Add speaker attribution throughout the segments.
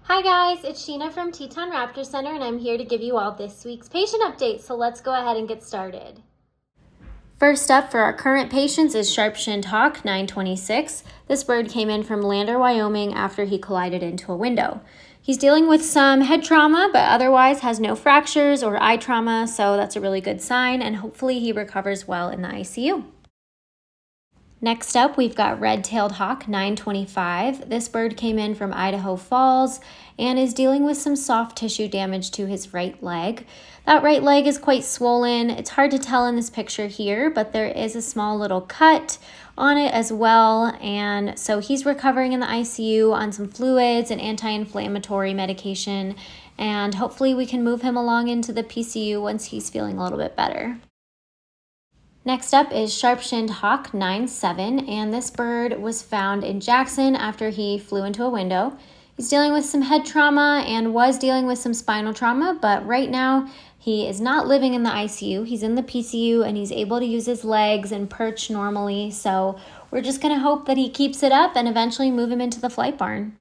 Speaker 1: Hi guys, it's Sheena from Teton Raptor Center and I'm here to give you all this week's patient update, so let's go ahead and get started. First up for our current patients is Sharp-Shinned Hawk 926. This bird came in from Lander, Wyoming after he collided into a window. He's dealing with some head trauma, but otherwise has no fractures or eye trauma, so that's a really good sign, and hopefully he recovers well in the ICU. Next up, we've got Red-Tailed Hawk 925. This bird came in from Idaho Falls and is dealing with some soft tissue damage to his right leg. That right leg is quite swollen. It's hard to tell in this picture here, but there is a small little cut on it as well. And so he's recovering in the ICU on some fluids and anti-inflammatory medication. And hopefully we can move him along into the PCU once he's feeling a little bit better. Next up is Sharp-Shinned Hawk 97, and this bird was found in Jackson after he flew into a window. He's dealing with some head trauma and was dealing with some spinal trauma, but right now he is not living in the ICU. He's in the PCU and he's able to use his legs and perch normally, so we're just going to hope that he keeps it up and eventually move him into the flight barn.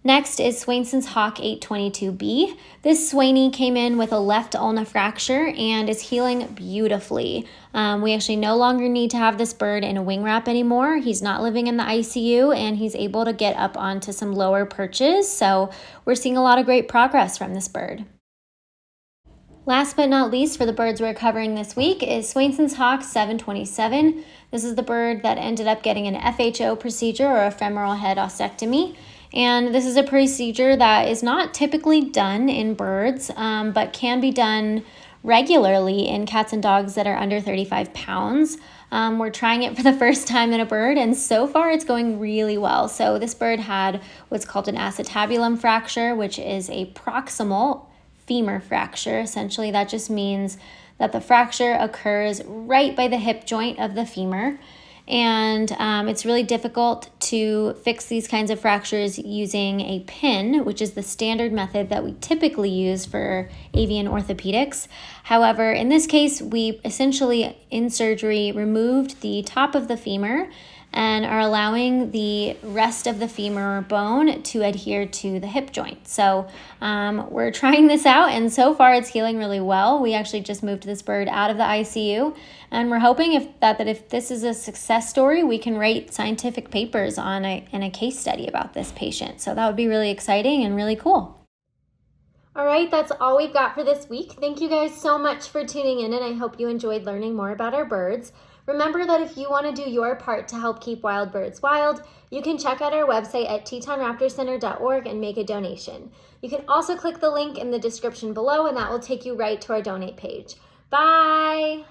Speaker 1: Next is Swainson's Hawk 822B. This Swainy came in with a left ulna fracture and is healing beautifully. We actually no longer need to have this bird in a wing wrap anymore. He's not living in the ICU and he's able to get up onto some lower perches, so we're seeing a lot of great progress from this bird. Last but not least for the birds we're covering this week is Swainson's Hawk 727. This is the bird that ended up getting an FHO procedure, or a femoral head ostectomy. And this is a procedure that is not typically done in birds, but can be done regularly in cats and dogs that are under 35 pounds. We're trying it for the first time in a bird, and so far it's going really well. So this bird had what's called an acetabulum fracture, which is a proximal femur fracture. Essentially, that just means that the fracture occurs right by the hip joint of the femur. And it's really difficult to fix these kinds of fractures using a pin, which is the standard method that we typically use for avian orthopedics. However, in this case, we essentially, in surgery, removed the top of the femur and are allowing the rest of the femur bone to adhere to the hip joint. So we're trying this out, and so far it's healing really well. We actually just moved this bird out of the ICU, and we're hoping if this is a success story, we can write scientific papers in a case study about this patient. So that would be really exciting and really cool. All right, that's all we've got for this week. Thank you guys so much for tuning in, and I hope you enjoyed learning more about our birds. Remember that if you want to do your part to help keep wild birds wild, you can check out our website at tetonraptorcenter.org and make a donation. You can also click the link in the description below, and that will take you right to our donate page. Bye!